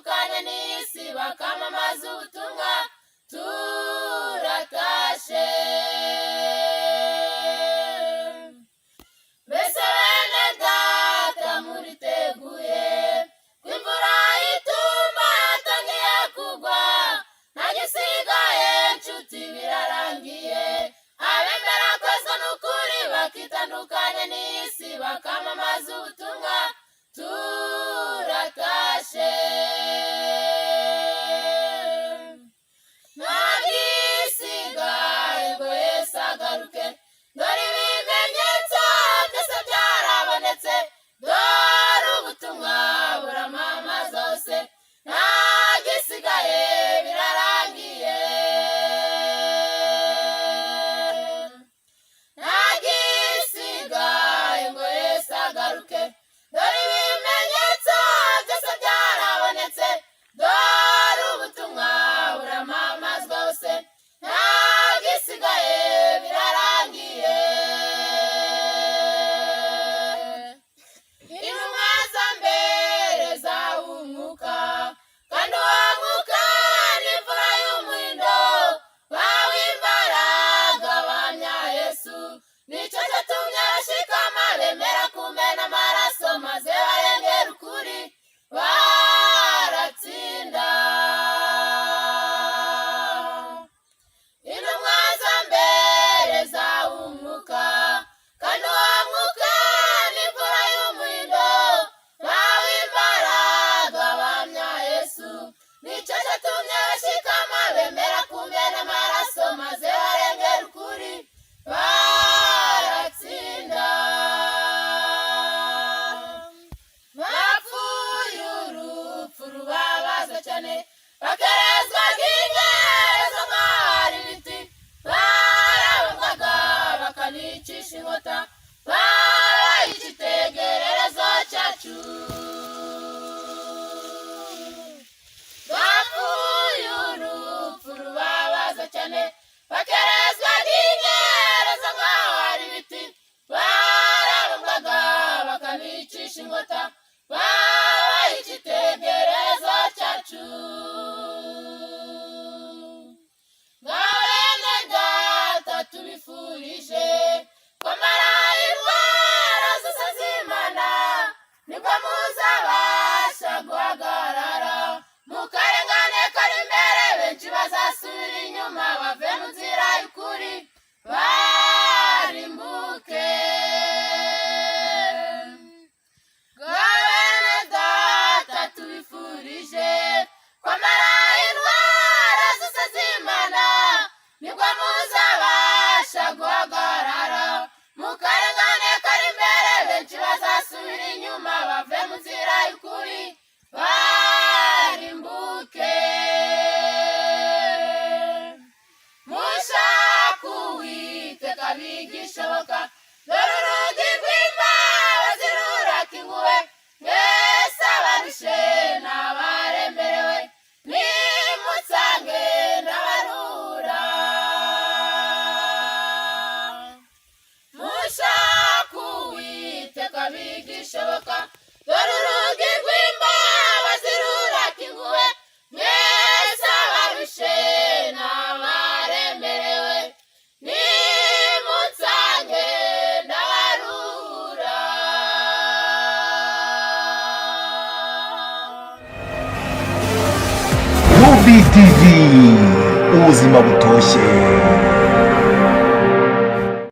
batandukanye n'isi bakamamaza ubutumwa turatashe. Mbese bene data muriteguye ko imvura y'itumba yatangiye kugwa, nta gisigaye nshuti birarangiye. Abemera kwezwa n'ukuri bakitandukanye n'isi bakamamaza ubutumwa turatashe. Nta gisigaye ngo Yesu agaruke, dore ibimenyetso byose byarabonetse, dore ubutumwa buramamaza hose, nta gisigaye birarangiye. Nta gisigaye ngo Yesu agaruke, dore ibimenyetso byose byarabonetse, dore ubutumwa buramamazwa hose, nta gisigaye birarangiye. Intumwa za mbere zawumuka, kandi uwo mwuka ni imvura y'umuhindo, bawimbaraga bamya Yesu, nicyo cyatumye bashikama bemera kumena amaraso maze barengera ukuri baratsinda. Intumwa za mbere zawumuka, kandi uwo mwuka ni imvura y'umuhindo, bawimbaraga bamya Yesu, nicyo cyatumye bashikama bemera kumena amaraso maze barengera ukuri baratsinda. Bapfuye urupfu rubabaza cyane, bakerezwa nk'inyerezo nk'ahari ibiti, barabambwaga bakanicisha inkota, babaye icyitegererezo cyacu. Bapfuye urupfu rubabaza cyane, bakerezwa nk'inyerezo nk'ahari ibiti, barabambwaga bakanicisha inkota, babaye icyitegererezo cyacu. Ngaho bene data tubifurije kwambara intwaro zose z'Imana, nibwo muzabasha guhagarara mu karengane kari imbere. Benshi bazasubira inyuma bave mu nzira y'ukuri barimbuke. Ngaho bene data tubifurije kwambara intwaro zose z'Imana, nibwo muzabasha guhagarara mu karengane kari imbere. Benshi bazasubira inyuma bave mu nzira y'ukuri barimbuke. Mushaka Uwiteka bigishoboka, dore urugi rw'imbabazi rurakinguwe. Mwese abarushe n'abaremerewe, nimutsange ndabarura. Mushaka Uwiteka bigishoboka, dore urugi rw'imbabazi rurakinguwe. Mwese abarushe n'abaremerewe, nimutsange ndabarura. Movie TV, ubuzima butoshye.